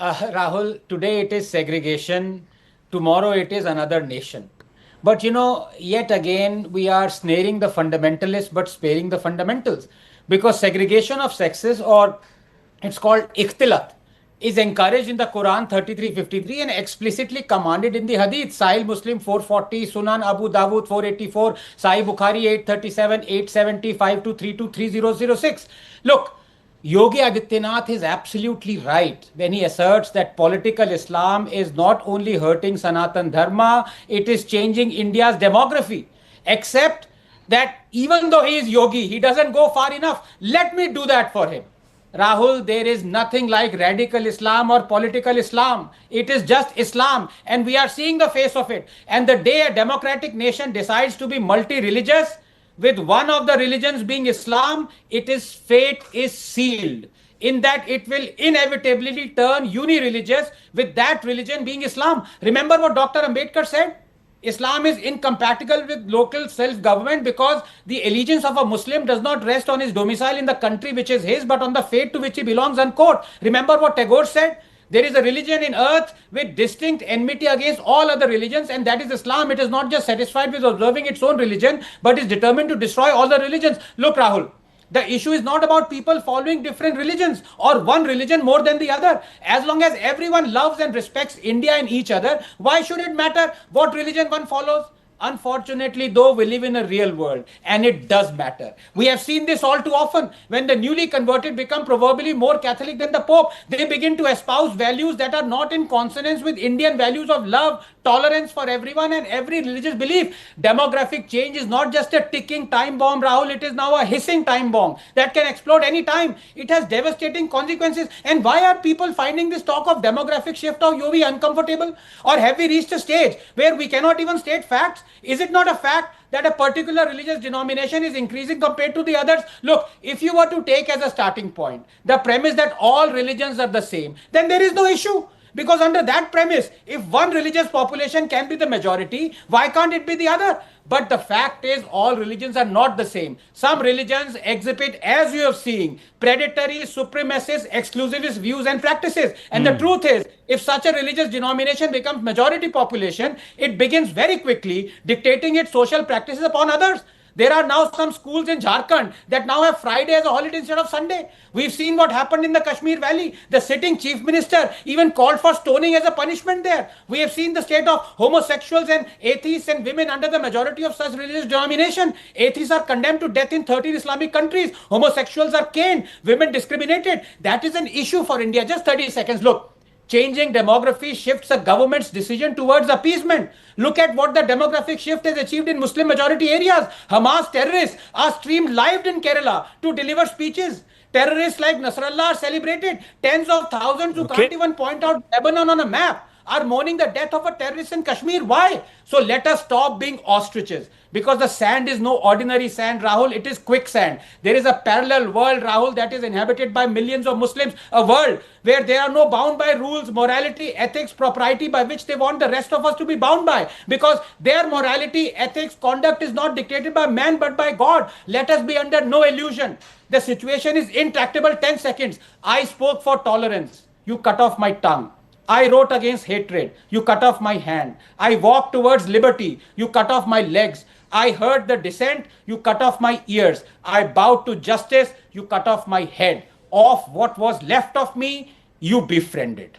Rahul, today it is segregation, tomorrow it is another nation. But yet again, we are snaring the fundamentalists but sparing the fundamentals. Because segregation of sexes, or it's called ikhtilat, is encouraged in the Quran 33:53 and explicitly commanded in the Hadith. Sahih Muslim 440, Sunan Abu Dawud 484, Sahih Bukhari 837, 870, 5232, 3006. Look, Yogi Adityanath is absolutely right when he asserts that political Islam is not only hurting Sanatan Dharma, it is changing India's demography. Except that even though he is Yogi, he doesn't go far enough. Let me do that for him. Rahul, there is nothing like radical Islam or political Islam. It is just Islam, and we are seeing the face of it. And the day a democratic nation decides to be multi religious, with one of the religions being Islam, its fate is sealed. In that it will inevitably turn uni-religious, with that religion being Islam. Remember what Dr. Ambedkar said? Islam is incompatible with local self-government because the allegiance of a Muslim does not rest on his domicile in the country which is his, but on the faith to which he belongs, unquote. Remember what Tagore said? There is a religion in earth with distinct enmity against all other religions, and that is Islam. It is not just satisfied with observing its own religion, but is determined to destroy all the religions. Look, Rahul, the issue is not about people following different religions or one religion more than the other. As long as everyone loves and respects India and each other, why should it matter what religion one follows? Unfortunately, though, we live in a real world and it does matter. We have seen this all too often. When the newly converted become proverbially more Catholic than the Pope, they begin to espouse values that are not in consonance with Indian values of love, tolerance for everyone, and every religious belief. Demographic change is not just a ticking time bomb, Rahul. It is now a hissing time bomb that can explode any time. It has devastating consequences. And why are people finding this talk of demographic shift of UV uncomfortable? Or have we reached a stage where we cannot even state facts? Is it not a fact that a particular religious denomination is increasing compared to the others? Look, if you were to take as a starting point the premise that all religions are the same, then there is no issue. Because under that premise, if one religious population can be the majority, why can't it be the other? But the fact is, all religions are not the same. Some religions exhibit, as you have seen, predatory, supremacist, exclusivist views and practices. And the truth is, if such a religious denomination becomes majority population, it begins very quickly dictating its social practices upon others. There are now some schools in Jharkhand that now have Friday as a holiday instead of Sunday. We've seen what happened in the Kashmir Valley. The sitting chief minister even called for stoning as a punishment there. We have seen the state of homosexuals and atheists and women under the majority of such religious denomination. Atheists are condemned to death in 13 Islamic countries. Homosexuals are caned. Women discriminated. That is an issue for India. Just 30 seconds. Look. Changing demography shifts a government's decision towards appeasement. Look at what the demographic shift has achieved in Muslim majority areas. Hamas terrorists are streamed live in Kerala to deliver speeches. Terrorists like Nasrallah are celebrated. Tens of thousands who can't even point out Lebanon on a map are mourning the death of a terrorist in Kashmir. Why? So let us stop being ostriches. Because the sand is no ordinary sand, Rahul. It is quicksand. There is a parallel world, Rahul, that is inhabited by millions of Muslims. A world where they are no bound by rules, morality, ethics, propriety by which they want the rest of us to be bound by. Because their morality, ethics, conduct is not dictated by man but by God. Let us be under no illusion. The situation is intractable. 10 seconds. I spoke for tolerance. You cut off my tongue. I wrote against hatred. You cut off my hand. I walked towards liberty. You cut off my legs. I heard the dissent. You cut off my ears. I bowed to justice. You cut off my head. Of what was left of me, you befriended.